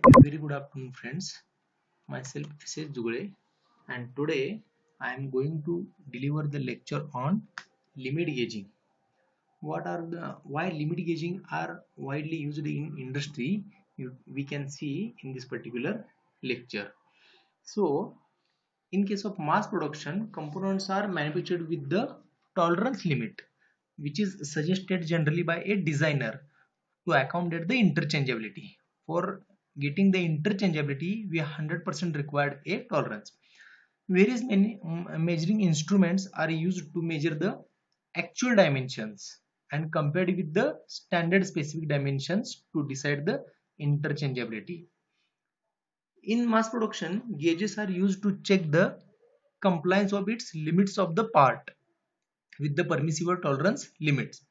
Very good afternoon, friends. Myself S.S. Jugule, and today I am going to deliver the lecture on limit gauging. What are the why limit gauging are widely used in industry? We can see in this particular lecture. So, in case of mass production, components are manufactured with the tolerance limit, which is suggested generally by a designer to accommodate the interchangeability. For getting the interchangeability, we 100% required a tolerance. Various measuring instruments are used to measure the actual dimensions and compared with the standard specific dimensions to decide the interchangeability. In mass production, gauges are used to check the compliance of its limits of the part with the permissible tolerance limits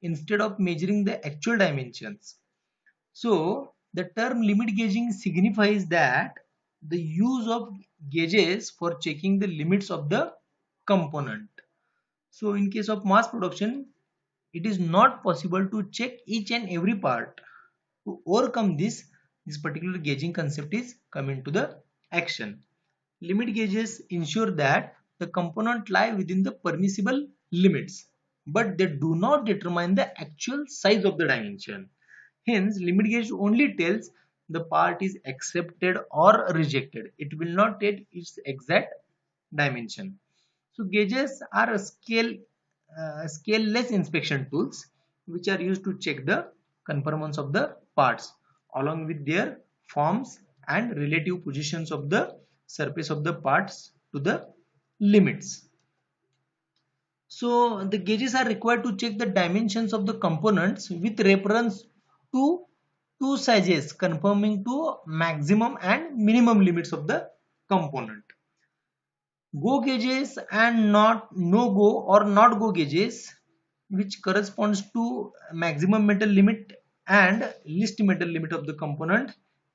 instead of measuring the actual dimensions. So, the term limit gauging signifies that the use of gauges for checking the limits of the component. So, in case of mass production, it is not possible to check each and every part. To overcome this particular gauging concept is come into the action. Limit gauges ensure that the component lie within the permissible limits, but they do not determine the actual size of the dimension. Hence, limit gauge only tells the part is accepted or rejected. It will not tell its exact dimension. So gauges are a scaleless inspection tools which are used to check the conformance of the parts along with their forms and relative positions of the surface of the parts to the limits. So the gauges are required to check the dimensions of the components with reference to two sizes conforming to maximum and minimum limits of the component. Go gauges and not no go or not go gauges, which corresponds to maximum metal limit and least metal limit of the component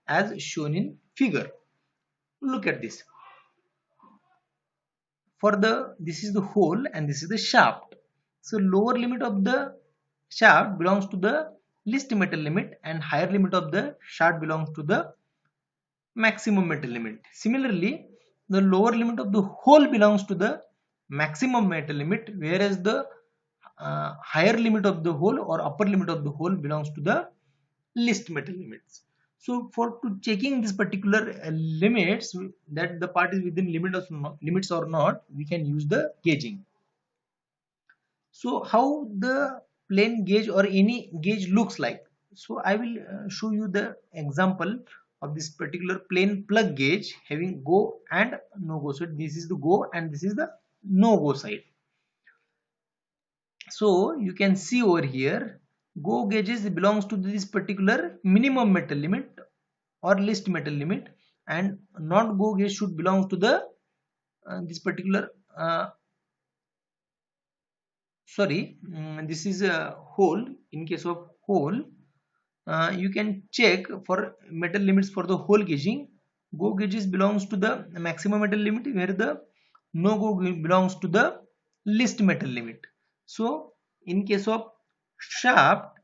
as shown in figure. Look at this. For the this is the hole and this is the shaft. So lower limit of the shaft belongs to the least metal limit and higher limit of the shaft belongs to the maximum metal limit. Similarly, the lower limit of the hole belongs to the maximum metal limit, whereas the higher limit of the hole or upper limit of the hole belongs to the least metal limits. So, for to checking this particular limits that the part is within limits or not, we can use the gauging. So, how the plain gauge or any gauge looks like? So, I will show you the example of this particular plain plug gauge having go and no go. So, this is the go and this is the no go side. So, you can see over here go gauges belongs to this particular minimum metal limit or least metal limit, and not go gauge should belong to the this particular this is a hole. In case of hole, you can check for metal limits for the hole gauging. Go gauges belongs to the maximum metal limit, where the no go belongs to the least metal limit. So in case of shaft,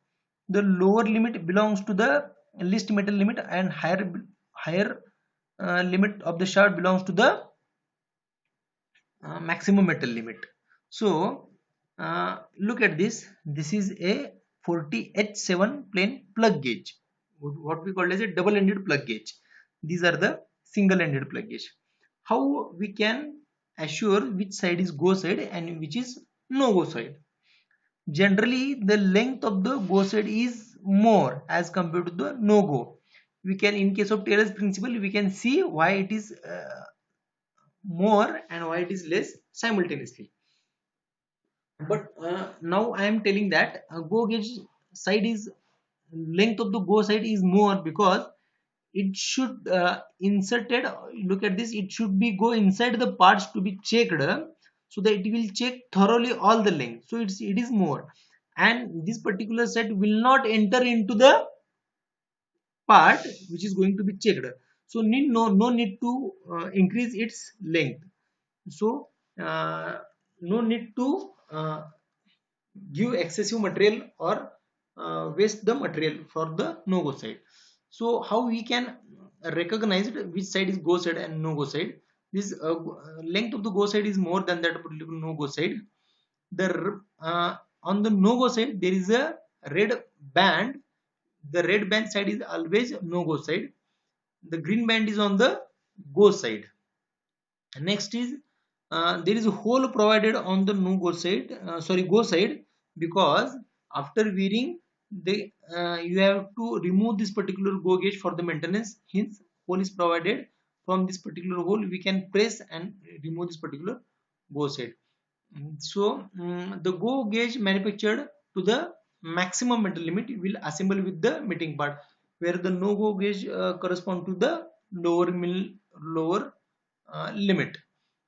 the lower limit belongs to the least metal limit and higher limit of the shaft belongs to the maximum metal limit. So look at this. This is a 40H7 plain plug gauge, what we call as a double-ended plug gauge. These are the single-ended plug gauge. How we can assure which side is go side and which is no go side? Generally, the length of the go side is more as compared to the no go. We can, in case of Taylor's principle, we can see why it is more and why it is less simultaneously. But now I am telling that go gauge side is length of the go side is more because it should inserted, look at this, it should be go inside the parts to be checked, so that it will check thoroughly all the length, so it is more, and this particular set will not enter into the part which is going to be checked, so no need to increase its length. So no need to give excessive material or waste the material for the no go side. So how we can recognized which side is go side and no go side. This length of the go side is more than that of no go side. The on the no go side there is a red band. The red band side is always no go side. The green band is on the go side. Next is there is a hole provided on the no go side, go side, because after wearing the you have to remove this particular go gauge for the maintenance. Hence hole is provided. From this particular hole we can press and remove this particular go side. So the go gauge manufactured to the maximum metal limit will assemble with the meeting part, where the no go gauge correspond to the lower limit.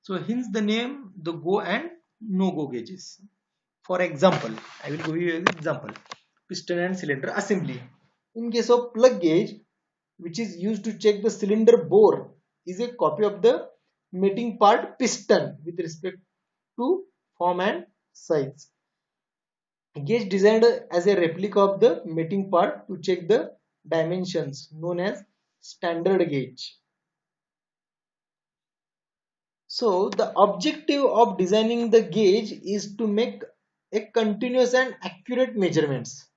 So hence the name the go and no go gauges. For example, I will give you an example: piston and cylinder assembly. In case of plug gauge, which is used to check the cylinder bore, is a copy of the mating part piston with respect to form and size. Gauge designed as a replica of the mating part to check the dimensions, known as standard gauge. So the objective of designing the gauge is to make a continuous and accurate measurements.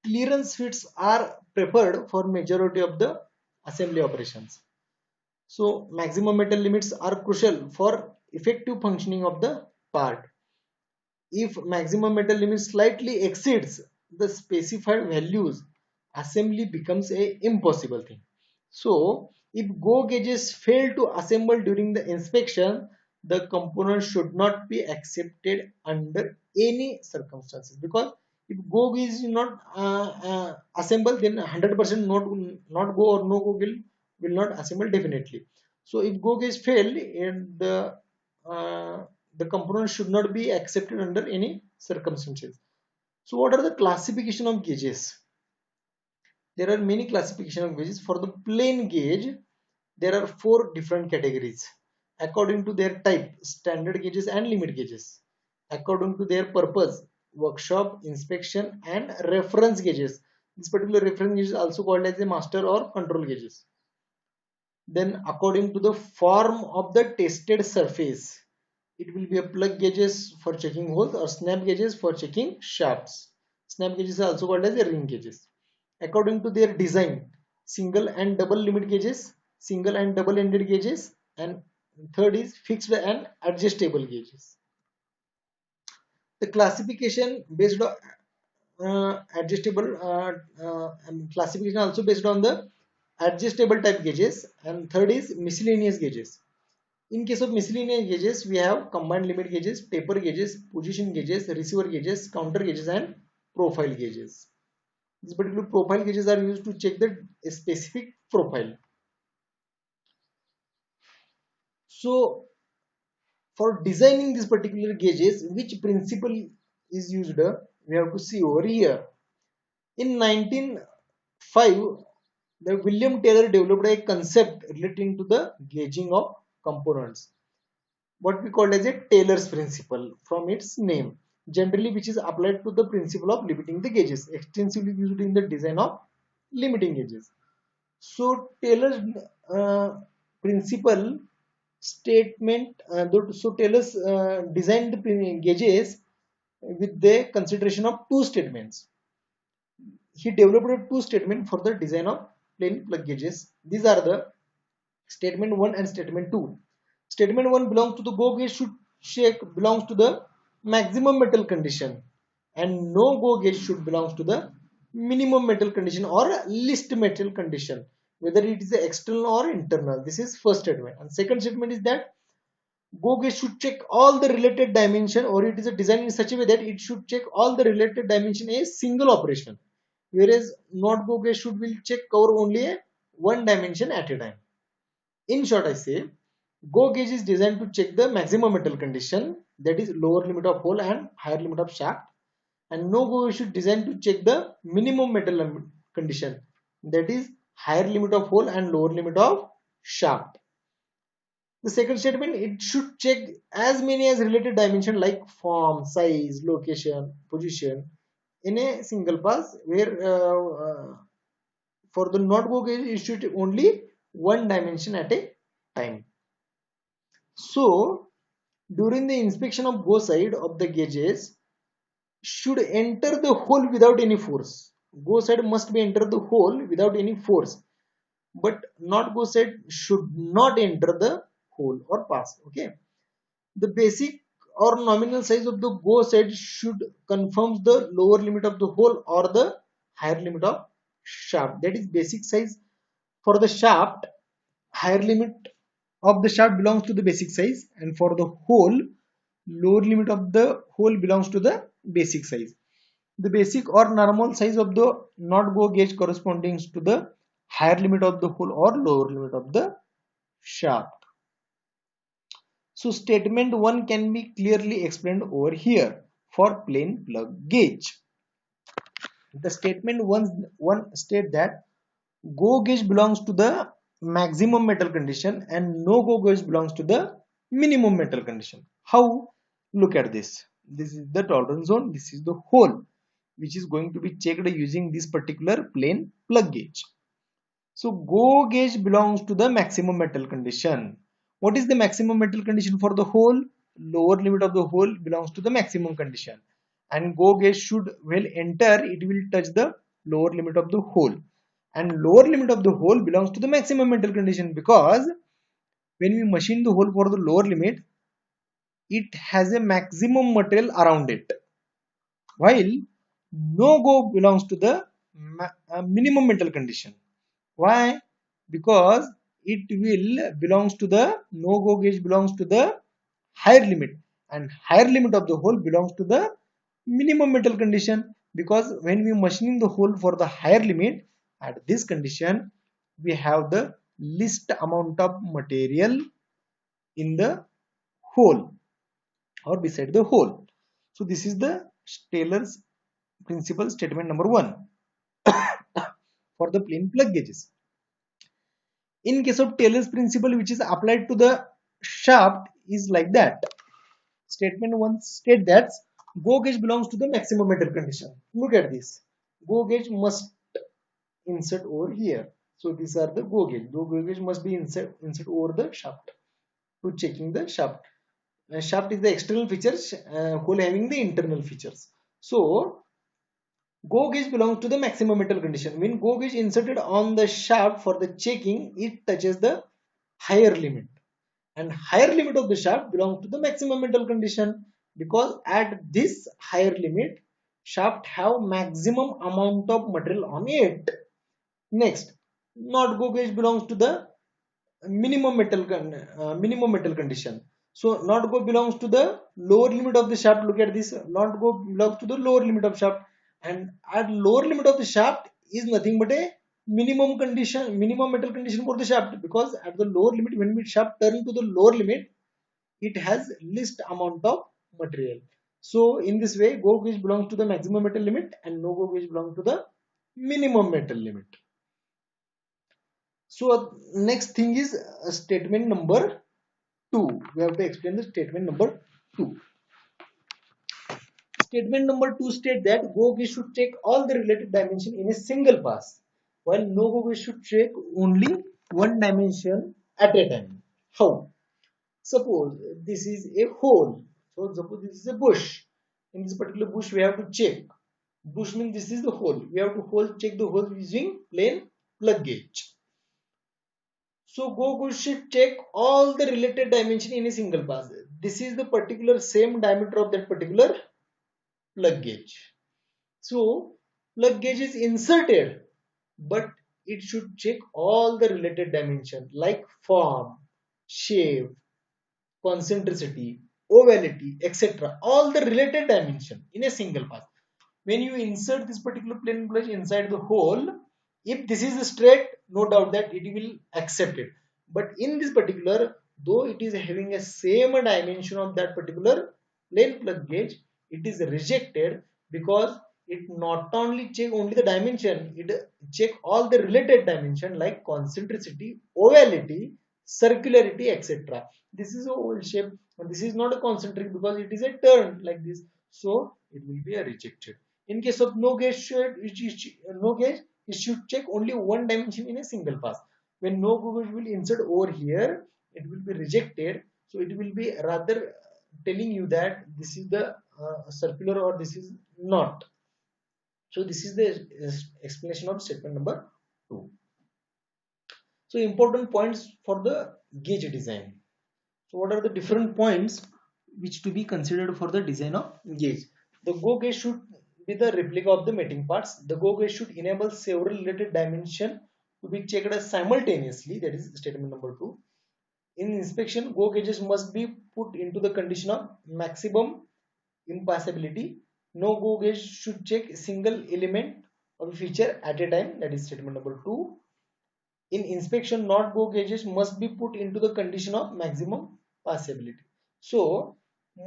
Clearance fits are preferred for majority of the assembly operations. So maximum metal limits are crucial for effective functioning of the part. If maximum metal limit slightly exceeds the specified values, assembly becomes a impossible thing. So if go gauges fail to assemble during the inspection, the component should not be accepted under any circumstances, because if go gauge is not assembled, then 100% not go or no go will not assemble definitely. So if go gauge fail, and the component should not be accepted under any circumstances. So what are the classification of gauges? There are many classification of gauges. For the plain gauge, there are 4 different categories according to their type: standard gauges and limit gauges. According to their purpose: workshop, inspection, and reference gauges. This particular reference gauge is also called as a master or control gauges. Then according to the form of the tested surface, it will be a plug gauges for checking holes or snap gauges for checking shafts. Snap gauges are also called as a ring gauges. According to their design: single and double limit gauges, single and double ended gauges, and third is fixed and adjustable gauges. The classification based on classification also based on the adjustable type gauges, and third is miscellaneous gauges. In case of miscellaneous gauges, we have combined limit gauges, taper gauges, position gauges, receiver gauges, counter gauges, and profile gauges. These particular profile gauges are used to check the specific profile. So for designing these particular gauges, which principle is used, we have to see over here. In 1905, the William Taylor developed a concept relating to the gauging of components, what we call as a Taylor's principle from its name, generally which is applied to the principle of limiting the gauges, extensively used in the design of limiting gauges. So Taylor's principle statement, so Taylor's designed the gauges with the consideration of 2 statements. He developed 2 statements for the design of plain plug gauges. These are the statement 1 and statement 2. Statement 1 belongs to the go gauge should check belongs to the maximum metal condition, and no go gauge should belongs to the minimum metal condition or least metal condition, whether it is external or internal. This is first statement. And second statement is that go gauge should check all the related dimension, or it is designed in such a way that it should check all the related dimension in a single operation, whereas not go gauge should will check cover only a one dimension at a time. In short, I say go gauge is designed to check the maximum metal condition, that is lower limit of hole and higher limit of shaft, and no go gauge should designed to check the minimum metal condition, that is higher limit of hole and lower limit of shaft. The second statement, it should check as many as related dimension like form, size, location, position in a single pass, where for the not go gauge it should only one dimension at a time. So during the inspection of go side of the gauges should enter the hole without any force. Go side must be enter the hole without any force, but not go side should not enter the hole or pass. Okay. The basic or nominal size of the go side should confirm the lower limit of the hole or the higher limit of shaft. That is basic size for the shaft. Higher limit of the shaft belongs to the basic size, and for the hole, lower limit of the hole belongs to the basic size. The basic or normal size of the not go gauge corresponding to the higher limit of the hole or lower limit of the shaft. So statement 1 can be clearly explained over here for plain plug gauge. The statement 1 state that go gauge belongs to the maximum metal condition and no go gauge belongs to the minimum metal condition. How? Look at this. This is the tolerance zone. This is the hole which is going to be checked using this particular plain plug gauge. So go gauge belongs to the maximum metal condition. What is the maximum metal condition for the hole? Lower limit of the hole belongs to the maximum condition. And go gauge should well enter, it will touch the lower limit of the hole. And lower limit of the hole belongs to the maximum metal condition, because when we machine the hole for the lower limit, it has a maximum material around it. While no go belongs to the minimum metal condition. Why? Because it will belongs to the no go gauge belongs to the higher limit, and higher limit of the hole belongs to the minimum metal condition, because when we machining the hole for the higher limit, at this condition we have the least amount of material in the hole or beside the hole. So this is the Taylor's principle statement number 1 for the plain plug gauges. In case of Taylor's principle, which is applied to the shaft, is like that. Statement 1 state that go gauge belongs to the maximum metal condition. Look at this. Go gauge must insert over here. So these are the go gauge. Go gauge must be insert over the shaft to checking the shaft. Shaft is the external features, hole having the internal features. So go gauge belongs to the maximum metal condition. When go gauge inserted on the shaft for the checking, it touches the higher limit, and higher limit of the shaft belongs to the maximum metal condition, because at this higher limit shaft have maximum amount of material on it. Next, not go gauge belongs to the minimum metal condition. So not go belongs to the lower limit of the shaft. Look at this. Not go belongs to the lower limit of shaft, and at lower limit of the shaft is nothing but a minimum metal condition for the shaft, because at the lower limit, when we shaft turn to the lower limit, it has least amount of material. So in this way, go gauge belongs to the maximum metal limit and no go gauge belongs to the minimum metal limit. So next thing is statement number 2. We have to explain the statement number 2. Statement number 2 state that go gauge should check all the related dimension in a single pass, while no go gauge should check only one dimension at a time. How? Suppose this is a hole. So suppose this is a bush. In this particular bush, we have to check. Bush means this is the hole. We have to check the hole using plain plug gauge. So go gauge should check all the related dimension in a single pass. This is the particular same diameter of that particular plug gauge. So plug gauge is inserted, but it should check all the related dimension like form, shape, concentricity, ovality, etc. All the related dimension in a single pass. When you insert this particular plain plug inside the hole, if this is straight, no doubt that it will accept it. But in this particular, though it is having a same dimension of that particular plain plug gauge, it is rejected, because it not only check only the dimension, it check all the related dimension like concentricity, ovality, circularity, etc. This is a oval shape, and this is not a concentric because it is a turn like this, so it will be a rejected. In case of no gauge, it should check only one dimension in a single pass. When no go gauge will insert over here, it will be rejected. So it will be rather telling you that this is the circular or this is not. So this is the explanation of statement number 2. So important points for the gauge design. So what are the different points which to be considered for the design of gauge? The go gauge should be the replica of the mating parts. The go gauge should enable several related dimensions to be checked simultaneously. That is statement number 2. In inspection, go gauges must be put into the condition of maximum impassability. No go gauge should check a single element of a feature at a time. That is statement number 2. In inspection, not go gauges must be put into the condition of maximum passability. So,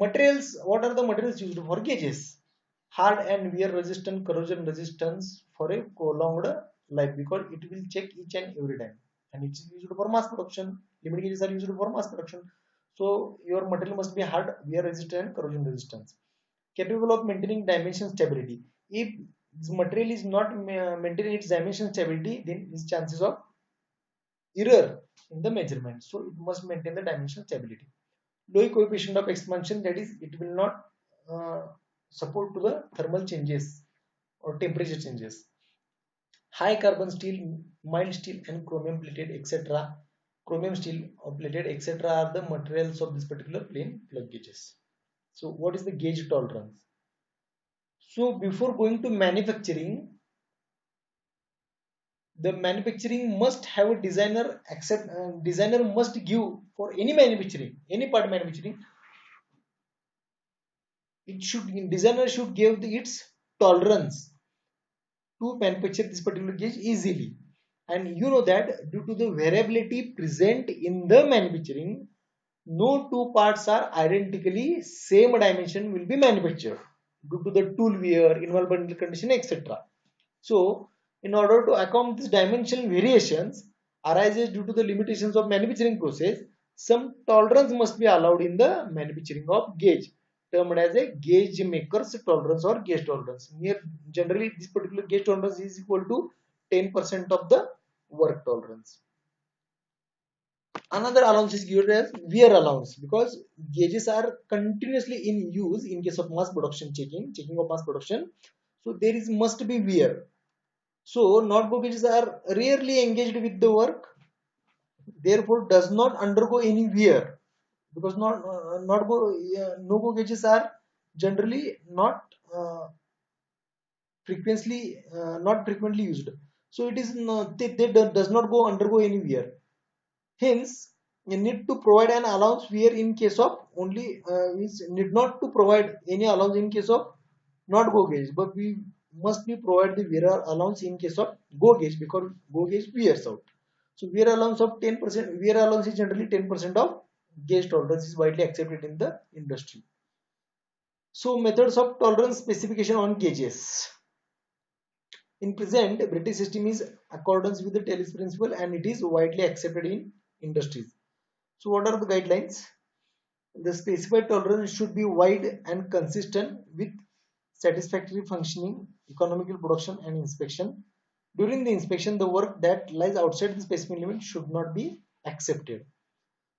materials, what are the materials used for gauges? Hard and wear resistant, corrosion resistance for a prolonged life, because it will check each and every time, and it is used for mass production. Limit gauges are used for mass production. So, your material must be hard, wear resistant, and corrosion resistance. Capable of maintaining dimension stability. If this material is not maintaining its dimension stability, then its chances of error in the measurement. So it must maintain the dimensional stability. Low coefficient of expansion, that is, it will not support to the thermal changes or temperature changes. High carbon steel, mild steel, and chromium plated, etc. Chromium steel or plated, etc. are the materials of this particular plane plug gauges. So what is the gauge tolerance? So before going to manufacturing, the manufacturing must have a designer accept. Designer must give for any manufacturing, any part manufacturing. It should designer should give its tolerance to manufacture this particular gauge easily. And you know that due to the variability present in the manufacturing, no two parts are identically same dimension will be manufactured due to the tool wear, environmental condition, etc. So, in order to account these dimensional variations arises due to the limitations of manufacturing process, some tolerance must be allowed in the manufacturing of gauge, termed as a gauge maker's tolerance or gauge tolerance. Generally, this particular gauge tolerance is equal to 10% of the work tolerance. Another allowance is given as wear allowance, because gauges are continuously in use in case of mass production checking of mass production. So there is must be wear. So not-go gauges are rarely engaged with the work, therefore does not undergo any wear, because not go no-go gauges are generally not frequently used. So it is not, they does not go undergo any wear. Hence, you need to provide an allowance wear in case of only means need not to provide any allowance in case of not go gauge, but we must be provide the wear allowance in case of go gauge, because go gauge wears out. So wear allowance of 10%. Wear allowance is generally 10% of gauge tolerance is widely accepted in the industry. So methods of tolerance specification on gauges. In present, British system is accordance with the Taylor's principle, and it is widely accepted in industries. So what are the guidelines? The specified tolerance should be wide and consistent with satisfactory functioning, economical production and inspection. During the inspection, the work that lies outside the specific limit should not be accepted.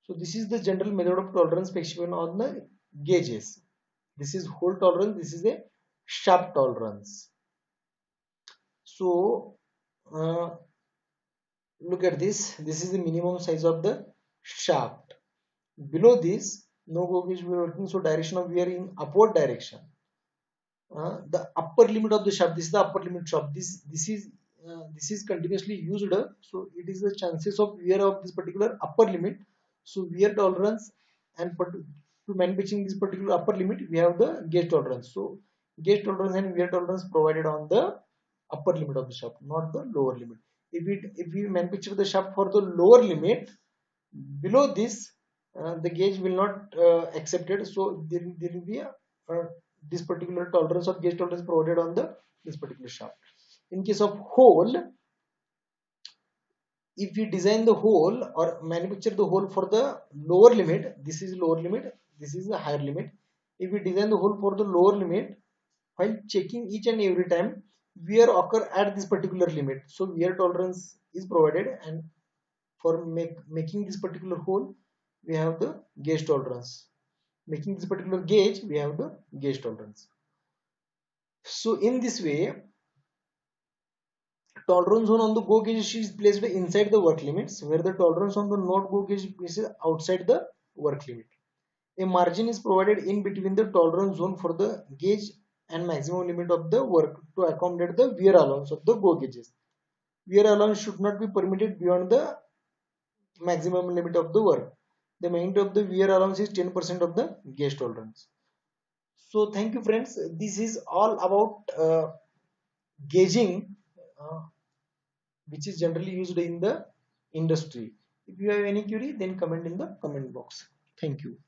So this is the general method of tolerance specified on the gauges. This is hole tolerance, this is a shaft tolerance. So look at this. This is the minimum size of the shaft. Below this, no go gauge we are working, so direction of wear in upward direction. The upper limit of the shaft. This is the upper limit shaft. This is continuously used. So it is the chances of wear of this particular upper limit. So wear tolerance, and to manufacturing this particular upper limit, we have the gauge tolerance. So gauge tolerance and wear tolerance provided on the upper limit of the shaft, not the lower limit. If we manufacture the shaft for the lower limit, below this the gauge will not accepted. So there will be a this particular tolerance or gauge tolerance provided on the this particular shaft. In case of hole, if we design the hole or manufacture the hole for the lower limit, this is lower limit, this is the higher limit. If we design the hole for the lower limit, while checking each and every time, wear occur at this particular limit. So wear tolerance is provided, and For making this particular hole, we have the gauge tolerance. Making this particular gauge, we have the gauge tolerance. So in this way, tolerance zone on the go gauge is placed inside the work limits, where the tolerance on the not go gauge is outside the work limit. A margin is provided in between the tolerance zone for the gauge and maximum limit of the work to accommodate the wear allowance of the go gauges. Wear allowance should not be permitted beyond the maximum limit of the work. The main of the wear allowance is 10% of the gauge tolerance. So thank you friends. This is all about gauging, uh, which is generally used in the industry. If you have any query, then comment in the comment box. Thank you.